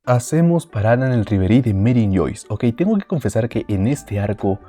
Hacemos parada en el Reverie de Mary Joyce. Ok, tengo que confesar que en este arco,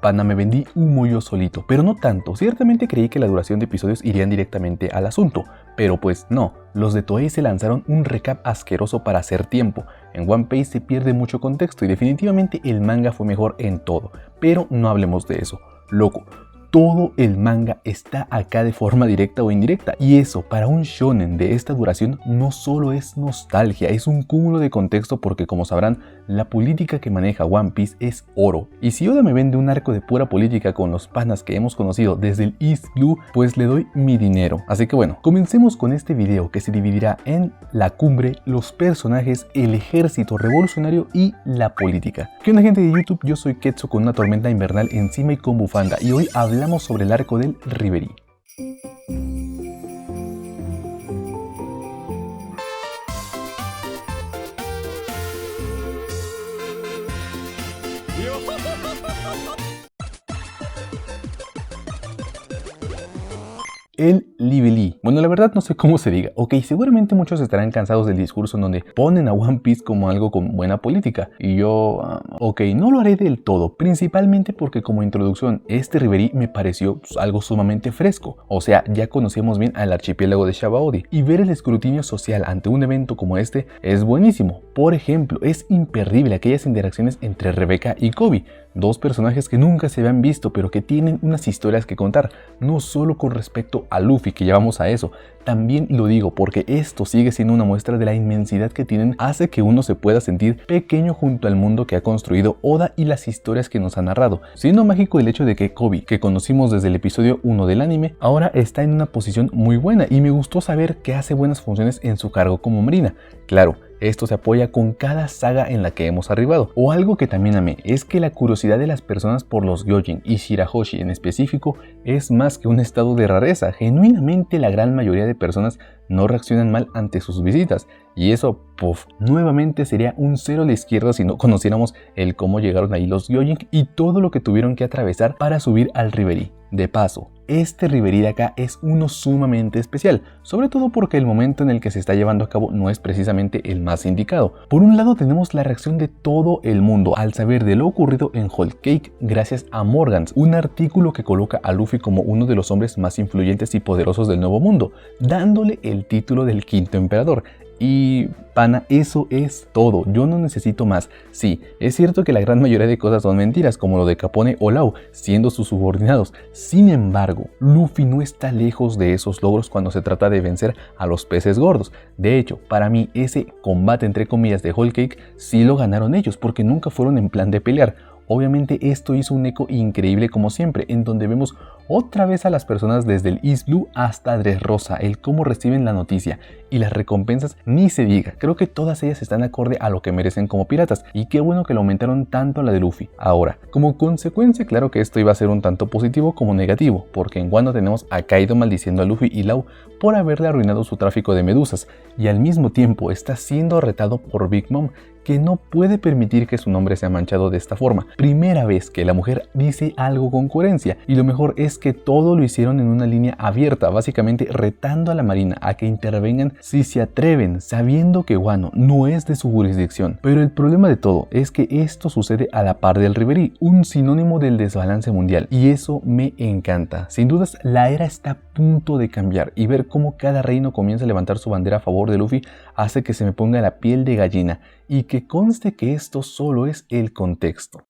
pana, me vendí humo yo solito, pero no tanto. Ciertamente creí que la duración de episodios irían directamente al asunto, pero pues no. Los de Toei se lanzaron un recap asqueroso para hacer tiempo. En One Piece se pierde mucho contexto y definitivamente el manga fue mejor en todo, pero no hablemos de eso. Loco, todo el manga está acá de forma directa o indirecta, y eso para un shonen de esta duración no solo es nostalgia, es un cúmulo de contexto porque, como sabrán, la política que maneja One Piece es oro. Y si Oda me vende un arco de pura política con los panas que hemos conocido desde el East Blue, pues le doy mi dinero. Así que bueno, comencemos con este video que se dividirá en la cumbre, los personajes, el ejército revolucionario y la política. ¿Qué onda, gente de YouTube? Yo soy Ketsu con una tormenta invernal encima y con bufanda, y hoy hablamos sobre el arco del Reverie. El Lively. Bueno, la verdad no sé cómo se diga. Ok, seguramente muchos estarán cansados del discurso en donde ponen a One Piece como algo con buena política. Y yo, ok, no lo haré del todo, principalmente porque como introducción, este Reverie me pareció algo sumamente fresco. O sea, ya conocíamos bien al archipiélago de Sabaody, y ver el escrutinio social ante un evento como este es buenísimo. Por ejemplo, es imperdible aquellas interacciones entre Rebecca y Koby, dos personajes que nunca se habían visto pero que tienen unas historias que contar, no solo con respecto a Luffy, que ya vamos a eso. También lo digo porque esto sigue siendo una muestra de la inmensidad que tienen, hace que uno se pueda sentir pequeño junto al mundo que ha construido Oda y las historias que nos ha narrado. Siendo mágico el hecho de que Koby, que conocimos desde el episodio 1 del anime, ahora está en una posición muy buena, y me gustó saber que hace buenas funciones en su cargo como marina. Claro, esto se apoya con cada saga en la que hemos arribado. O algo que también amé es que la curiosidad de las personas por los Gyojin y Shirahoshi en específico es más que un estado de rareza. Genuinamente la gran mayoría de personas no reaccionan mal ante sus visitas, y eso, puff, nuevamente sería un cero a la izquierda si no conociéramos el cómo llegaron ahí los Gyojin y todo lo que tuvieron que atravesar para subir al Reverie. De paso, este Reverie de acá es uno sumamente especial, sobre todo porque el momento en el que se está llevando a cabo no es precisamente el más indicado. Por un lado tenemos la reacción de todo el mundo al saber de lo ocurrido en Whole Cake gracias a Morgans, un artículo que coloca a Luffy como uno de los hombres más influyentes y poderosos del Nuevo Mundo, dándole el título del quinto emperador. Y pana, eso es todo, yo no necesito más. Sí, es cierto que la gran mayoría de cosas son mentiras, como lo de Capone o Lau siendo sus subordinados. Sin embargo, Luffy no está lejos de esos logros cuando se trata de vencer a los peces gordos. De hecho, para mí ese combate entre comillas de Whole Cake sí lo ganaron ellos, porque nunca fueron en plan de pelear. Obviamente esto hizo un eco increíble como siempre, en donde vemos otra vez a las personas desde el East Blue hasta Dressrosa, el cómo reciben la noticia, y las recompensas ni se diga. Creo que todas ellas están acorde a lo que merecen como piratas, y qué bueno que lo aumentaron tanto a la de Luffy. Ahora, como consecuencia, claro que esto iba a ser un tanto positivo como negativo, porque en Wano tenemos a Kaido maldiciendo a Luffy y Lau por haberle arruinado su tráfico de medusas, y al mismo tiempo está siendo retado por Big Mom, que no puede permitir que su nombre sea manchado de esta forma. Primera vez que la mujer dice algo con coherencia, y lo mejor es que todo lo hicieron en una línea abierta, básicamente retando a la marina a que intervengan si se atreven, sabiendo que Wano no es de su jurisdicción. Pero el problema de todo es que esto sucede a la par del Reverie, un sinónimo del desbalance mundial, y eso me encanta. Sin dudas, la era está a punto de cambiar, y ver cómo cada reino comienza a levantar su bandera a favor de Luffy hace que se me ponga la piel de gallina, y que conste que esto solo es el contexto.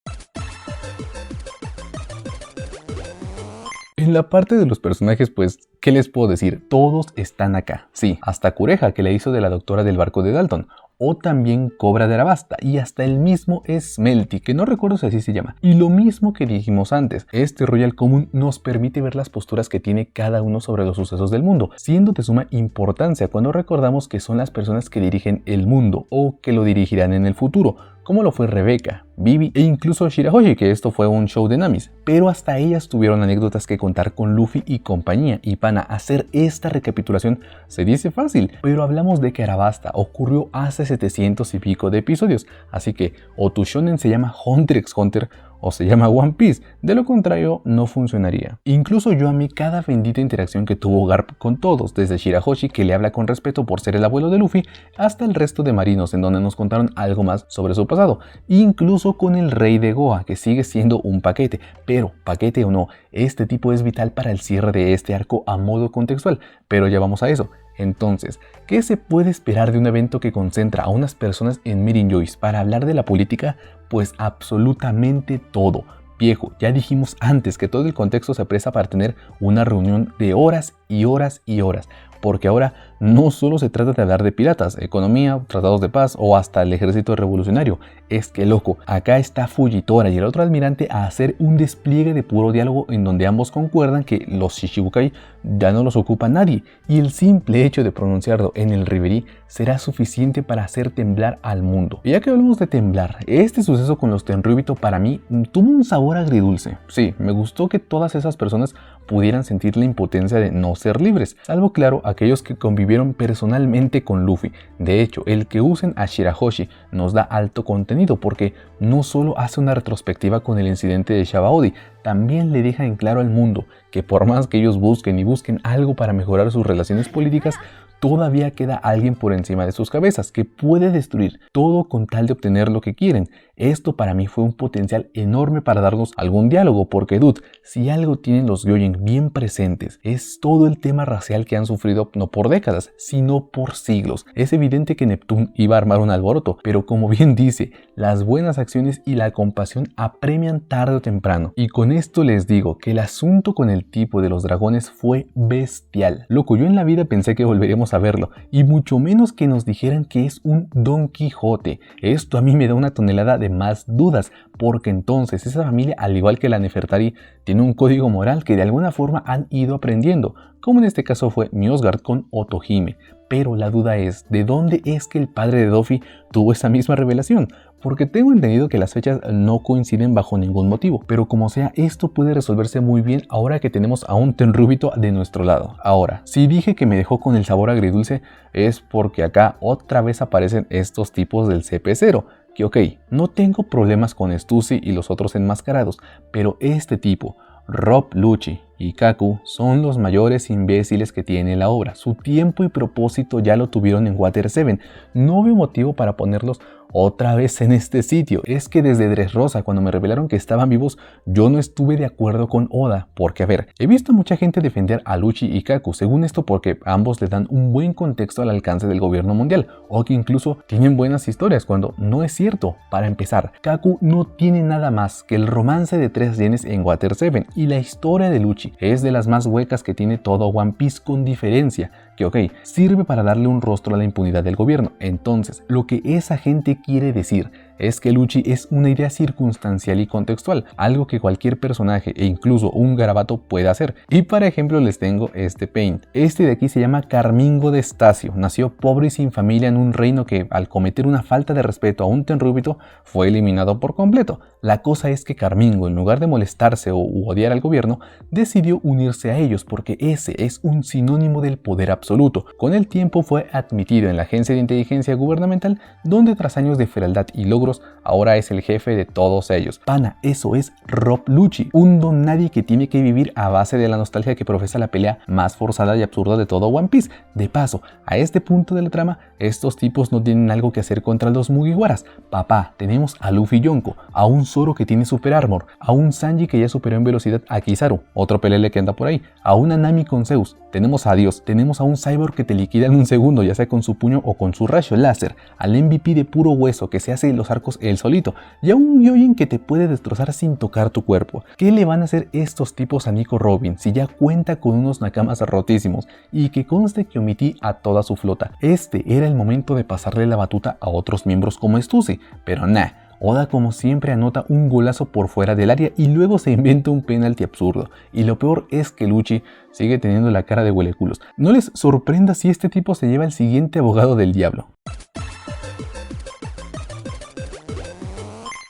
En la parte de los personajes, pues, ¿qué les puedo decir? Todos están acá. Sí, hasta Cureja, que la hizo de la doctora del barco de Dalton, o también Cobra de Arabasta, y hasta el mismo Smelty, que no recuerdo si así se llama. Y lo mismo que dijimos antes, este Royal Common nos permite ver las posturas que tiene cada uno sobre los sucesos del mundo, siendo de suma importancia cuando recordamos que son las personas que dirigen el mundo, o que lo dirigirán en el futuro, como lo fue Rebecca, Vivi e incluso Shirahoshi, que esto fue un show de Namis. Pero hasta ellas tuvieron anécdotas que contar con Luffy y compañía, y pana, hacer esta recapitulación se dice fácil, pero hablamos de que Arabasta ocurrió hace 700 y pico de episodios, así que o tu shonen se llama Hunter x Hunter o se llama One Piece, de lo contrario no funcionaría. Incluso yo amé cada bendita interacción que tuvo Garp con todos, desde Shirahoshi, que le habla con respeto por ser el abuelo de Luffy, hasta el resto de marinos, en donde nos contaron algo más sobre su pasado, incluso con el rey de Goa, que sigue siendo un paquete, pero paquete o no, este tipo es vital para el cierre de este arco a modo contextual, pero ya vamos a eso. Entonces, ¿qué se puede esperar de un evento que concentra a unas personas en Meeting Joyce para hablar de la política? Pues absolutamente todo. Viejo, ya dijimos antes que todo el contexto se presta para tener una reunión de horas y horas y horas, porque ahora no solo se trata de hablar de piratas, economía, tratados de paz o hasta el ejército revolucionario. Es que loco, acá está Fujitora y el otro almirante a hacer un despliegue de puro diálogo en donde ambos concuerdan que los Shichibukai ya no los ocupa nadie y el simple hecho de pronunciarlo en el Reverie será suficiente para hacer temblar al mundo. Y ya que hablamos de temblar, este suceso con los Tenryubito para mí tuvo un sabor agridulce. Sí, me gustó que todas esas personas pudieran sentir la impotencia de no ser libres, salvo claro aquellos que convivieron personalmente con Luffy. De hecho, el que usen a Shirahoshi nos da alto contenido porque no solo hace una retrospectiva con el incidente de Shabaodi, también le deja en claro al mundo que por más que ellos busquen y busquen algo para mejorar sus relaciones políticas, todavía queda alguien por encima de sus cabezas que puede destruir todo con tal de obtener lo que quieren. Esto para mí fue un potencial enorme para darnos algún diálogo, porque dude, si algo tienen los Gyojin bien presentes es todo el tema racial que han sufrido no por décadas, sino por siglos. Es evidente que Neptune iba a armar un alboroto, pero como bien dice, las buenas acciones y la compasión apremian tarde o temprano. Y con esto les digo que el asunto con el tipo de los dragones fue bestial. Loco, yo en la vida pensé que volveríamos a verlo, y mucho menos que nos dijeran que es un Don Quijote. Esto a mí me da una tonelada de más dudas, porque entonces esa familia, al igual que la Nefertari, tiene un código moral que de alguna forma han ido aprendiendo, como en este caso fue Mjosgard con Otohime. Pero la duda es, ¿de dónde es que el padre de Doffy tuvo esa misma revelación? Porque tengo entendido que las fechas no coinciden bajo ningún motivo, pero como sea, esto puede resolverse muy bien ahora que tenemos a un Tenryubito de nuestro lado. Ahora, si dije que me dejó con el sabor agridulce, es porque acá otra vez aparecen estos tipos del CP0, que ok, no tengo problemas con Stussy y los otros enmascarados, pero este tipo, Rob Lucci y Kaku son los mayores imbéciles que tiene la obra. Su tiempo y propósito ya lo tuvieron en Water 7. No veo motivo para ponerlos otra vez en este sitio. Es que desde Dressrosa, cuando me revelaron que estaban vivos, yo no estuve de acuerdo con Oda. Porque a ver, he visto a mucha gente defender a Lucci y Kaku, según esto porque ambos le dan un buen contexto al alcance del gobierno mundial, o que incluso tienen buenas historias, cuando no es cierto. Para empezar, Kaku no tiene nada más que el romance de 3 yenes en Water 7, y la historia de Lucci es de las más huecas que tiene todo One Piece, con diferencia, que ok, sirve para darle un rostro a la impunidad del gobierno. Entonces, lo que esa gente quiere decir es que Lucci es una idea circunstancial y contextual, algo que cualquier personaje e incluso un garabato puede hacer. Y para ejemplo les tengo este Paint. Este de aquí se llama Carmingo de Estacio. Nació pobre y sin familia en un reino que, al cometer una falta de respeto a un Tenryubito, fue eliminado por completo. La cosa es que Carmingo, en lugar de molestarse o odiar al gobierno, decidió unirse a ellos porque ese es un sinónimo del poder absoluto. Con el tiempo fue admitido en la agencia de inteligencia gubernamental, donde tras años de fealdad y logros ahora es el jefe de todos ellos. Pana, eso es Rob Lucci, un don nadie que tiene que vivir a base de la nostalgia que profesa la pelea más forzada y absurda de todo One Piece. De paso, a este punto de la trama, estos tipos no tienen algo que hacer contra los Mugiwaras. Papá, tenemos a Luffy Yonko, a un Zoro que tiene Super Armor, a un Sanji que ya superó en velocidad a Kizaru, otro pelele que anda por ahí, a una Nami con Zeus, tenemos a Dios, tenemos a un Cyborg que te liquida en un segundo, ya sea con su puño o con su rayo láser, al MVP de puro hueso que se hace los arcos él solito, y a un Gyojin que te puede destrozar sin tocar tu cuerpo. ¿Qué le van a hacer estos tipos a Nico Robin si ya cuenta con unos nakamas rotísimos? Y que conste que omití a toda su flota. Este era el momento de pasarle la batuta a otros miembros como Stussy, pero nah. Oda como siempre anota un golazo por fuera del área y luego se inventa un penalti absurdo. Y lo peor es que Lucci sigue teniendo la cara de hueleculos. No les sorprenda si este tipo se lleva el siguiente abogado del diablo.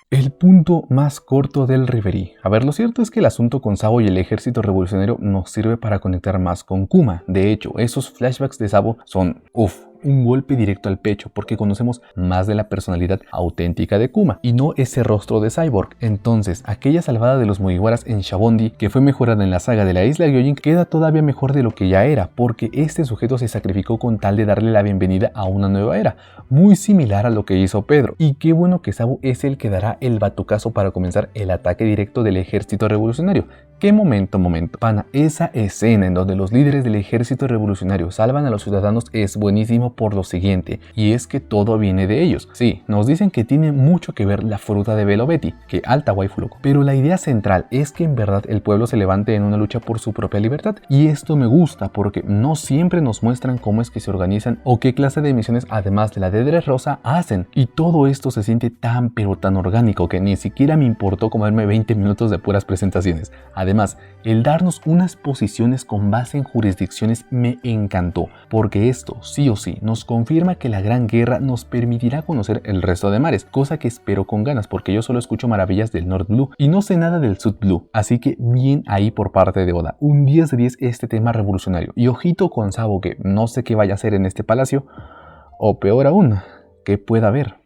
El punto más corto del Reverie. A ver, lo cierto es que el asunto con Sabo y el ejército revolucionario nos sirve para conectar más con Kuma. De hecho, esos flashbacks de Sabo son un golpe directo al pecho porque conocemos más de la personalidad auténtica de Kuma y no ese rostro de cyborg. Entonces, aquella salvada de los Mugiwaras en Shabondi, que fue mejorada en la saga de la isla Gyojin, queda todavía mejor de lo que ya era, porque este sujeto se sacrificó con tal de darle la bienvenida a una nueva era, muy similar a lo que hizo Pedro. Y qué bueno que Sabo es el que dará el batucazo para comenzar el ataque directo del ejército revolucionario. ¿Qué momento? Pana, esa escena en donde los líderes del ejército revolucionario salvan a los ciudadanos es buenísimo por lo siguiente, y es que todo viene de ellos. Sí, nos dicen que tiene mucho que ver la fruta de Velo Betty, que alta waifu loco, pero la idea central es que en verdad el pueblo se levante en una lucha por su propia libertad, y esto me gusta porque no siempre nos muestran cómo es que se organizan o qué clase de misiones además de la de Dressrosa hacen, y todo esto se siente tan pero tan orgánico que ni siquiera me importó comerme 20 minutos de puras presentaciones. Además, el darnos unas posiciones con base en jurisdicciones me encantó, porque esto sí o sí nos confirma que la Gran Guerra nos permitirá conocer el resto de mares, cosa que espero con ganas porque yo solo escucho maravillas del North Blue y no sé nada del South Blue, así que bien ahí por parte de Oda, un 10 de 10 este tema revolucionario, y ojito con Sabo que no sé qué vaya a hacer en este palacio, o peor aún, qué pueda haber.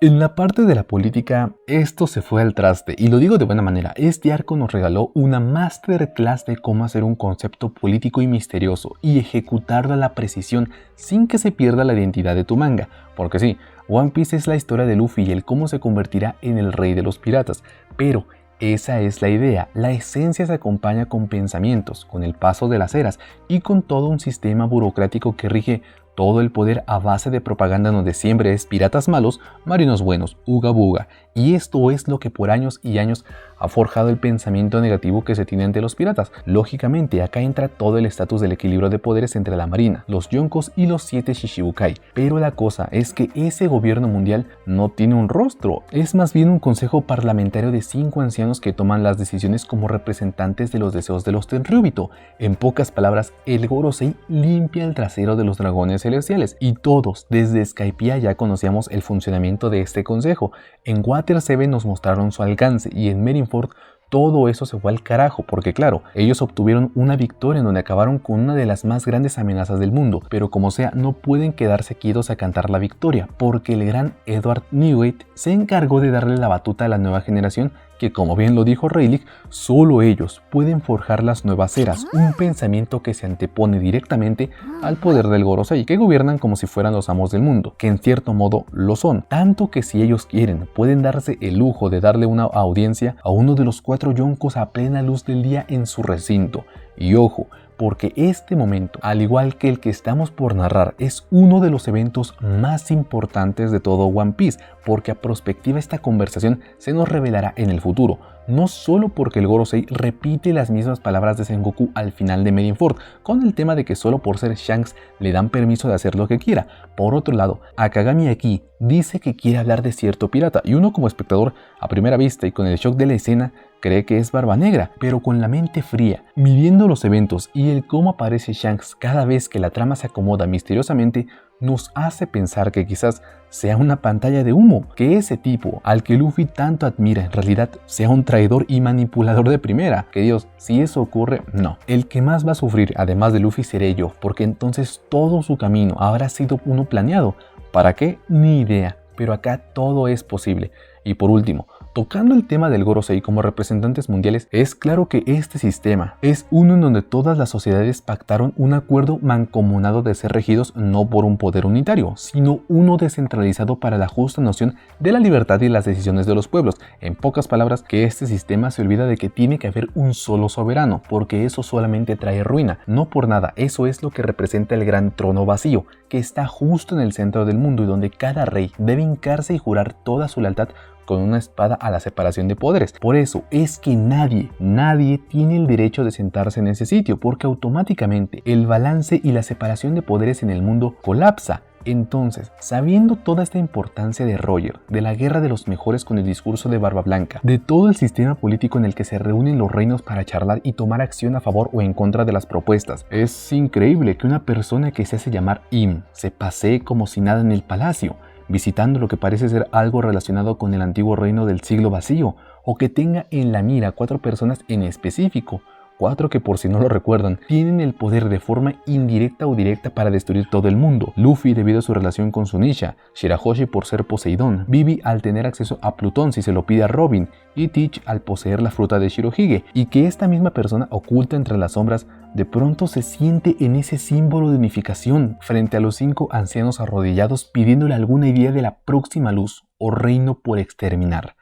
En la parte de la política, esto se fue al traste, y lo digo de buena manera. Este arco nos regaló una masterclass de cómo hacer un concepto político y misterioso y ejecutarlo a la precisión sin que se pierda la identidad de tu manga. Porque sí, One Piece es la historia de Luffy y el cómo se convertirá en el rey de los piratas, pero esa es la idea. La esencia se acompaña con pensamientos, con el paso de las eras y con todo un sistema burocrático que rige todo el poder a base de propaganda donde siempre es piratas malos, marinos buenos, uga buga. Y esto es lo que por años y años ha forjado el pensamiento negativo que se tiene ante los piratas. Lógicamente, acá entra todo el estatus del equilibrio de poderes entre la marina, los yonkos y los 7 Shishibukai. Pero la cosa es que ese gobierno mundial no tiene un rostro. Es más bien un consejo parlamentario de 5 ancianos que toman las decisiones como representantes de los deseos de los Tenryubito. En pocas palabras, el Gorosei limpia el trasero de los dragones celestiales. Y todos, desde Skypiea ya conocíamos el funcionamiento de este consejo. En Water 7 nos mostraron su alcance y en Marineford todo eso se fue al carajo porque claro, ellos obtuvieron una victoria en donde acabaron con una de las más grandes amenazas del mundo, pero como sea no pueden quedarse quietos a cantar la victoria porque el gran Edward Newgate se encargó de darle la batuta a la nueva generación que, como bien lo dijo Rayleigh, solo ellos pueden forjar las nuevas eras, un pensamiento que se antepone directamente al poder del Gorosei, que gobiernan como si fueran los amos del mundo, que en cierto modo lo son, tanto que si ellos quieren, pueden darse el lujo de darle una audiencia a uno de los 4 yonkos a plena luz del día en su recinto. Y ojo, porque este momento, al igual que el que estamos por narrar, es uno de los eventos más importantes de todo One Piece, porque a prospectiva esta conversación se nos revelará en el futuro, no solo porque el Gorosei repite las mismas palabras de Sengoku al final de Marineford, con el tema de que solo por ser Shanks le dan permiso de hacer lo que quiera. Por otro lado, Akagami aquí dice que quiere hablar de cierto pirata, y uno como espectador, a primera vista y con el shock de la escena, cree que es Barba Negra, pero con la mente fría, midiendo los eventos y el cómo aparece Shanks cada vez que la trama se acomoda misteriosamente, nos hace pensar que quizás sea una pantalla de humo, que ese tipo al que Luffy tanto admira en realidad sea un traidor y manipulador de primera. Que Dios, si eso ocurre, no. El que más va a sufrir, además de Luffy, seré yo, porque entonces todo su camino habrá sido uno planeado. ¿Para qué? Ni idea, pero acá todo es posible. Y por último, tocando el tema del Gorosei como representantes mundiales, es claro que este sistema es uno en donde todas las sociedades pactaron un acuerdo mancomunado de ser regidos no por un poder unitario, sino uno descentralizado para la justa noción de la libertad y las decisiones de los pueblos. En pocas palabras, que este sistema se olvida de que tiene que haber un solo soberano, porque eso solamente trae ruina. No por nada, eso es lo que representa el gran trono vacío, que está justo en el centro del mundo y donde cada rey debe hincarse y jurar toda su lealtad con una espada a la separación de poderes. Por eso es que nadie tiene el derecho de sentarse en ese sitio, porque automáticamente el balance y la separación de poderes en el mundo colapsa. Entonces, sabiendo toda esta importancia de Roger, de la guerra de los mejores con el discurso de Barba Blanca, de todo el sistema político en el que se reúnen los reinos para charlar y tomar acción a favor o en contra de las propuestas, es increíble que una persona que se hace llamar Im se pasee como si nada en el palacio, visitando lo que parece ser algo relacionado con el antiguo reino del siglo vacío, o que tenga en la mira 4 personas en específico, cuatro que, por si no lo recuerdan, tienen el poder de forma indirecta o directa para destruir todo el mundo. Luffy debido a su relación con Zunisha, Shirahoshi por ser Poseidón, Vivi al tener acceso a Plutón si se lo pide a Robin, y Teach al poseer la fruta de Shirohige, y que esta misma persona oculta entre las sombras de pronto se siente en ese símbolo de unificación frente a los 5 ancianos arrodillados pidiéndole alguna idea de la próxima luz o reino por exterminar.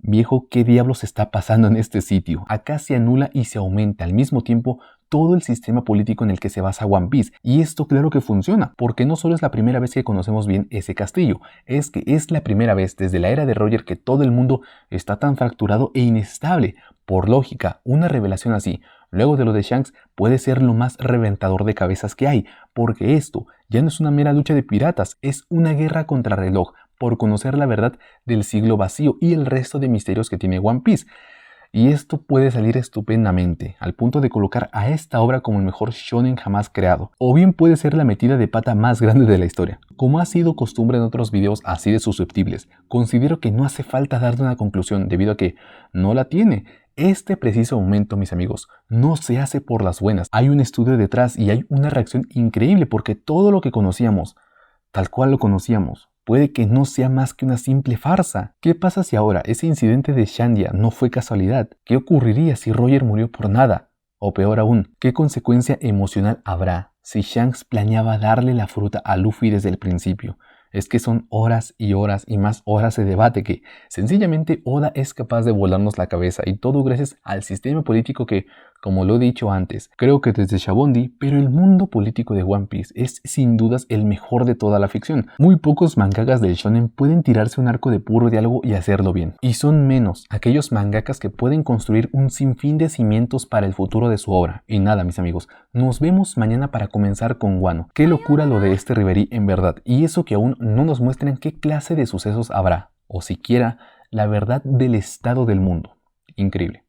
Viejo, ¿qué diablos está pasando en este sitio? Acá se anula y se aumenta al mismo tiempo todo el sistema político en el que se basa One Piece. Y esto claro que funciona, porque no solo es la primera vez que conocemos bien ese castillo, es que es la primera vez desde la era de Roger que todo el mundo está tan fracturado e inestable. Por lógica, una revelación así, luego de lo de Shanks, puede ser lo más reventador de cabezas que hay, porque esto ya no es una mera lucha de piratas, es una guerra contra reloj, por conocer la verdad del siglo vacío y el resto de misterios que tiene One Piece. Y esto puede salir estupendamente, al punto de colocar a esta obra como el mejor shonen jamás creado, o bien puede ser la metida de pata más grande de la historia. Como ha sido costumbre en otros videos así de susceptibles, considero que no hace falta darle una conclusión debido a que no la tiene. Este preciso momento, mis amigos, no se hace por las buenas. Hay un estudio detrás y hay una reacción increíble porque todo lo que conocíamos, tal cual lo conocíamos, puede que no sea más que una simple farsa. ¿Qué pasa si ahora ese incidente de Shandia no fue casualidad? ¿Qué ocurriría si Roger murió por nada? O peor aún, ¿qué consecuencia emocional habrá si Shanks planeaba darle la fruta a Luffy desde el principio? Es que son horas y horas y más horas de debate que sencillamente Oda es capaz de volarnos la cabeza, y todo gracias al sistema político que, como lo he dicho antes, creo que desde Shabondi, pero el mundo político de One Piece es sin dudas el mejor de toda la ficción. Muy pocos mangakas del shonen pueden tirarse un arco de puro diálogo y hacerlo bien, y son menos aquellos mangakas que pueden construir un sinfín de cimientos para el futuro de su obra. Y nada, mis amigos, nos vemos mañana para comenzar con Wano. Qué locura lo de este Reverie en verdad, y eso que aún no nos muestran qué clase de sucesos habrá, o siquiera la verdad del estado del mundo. Increíble.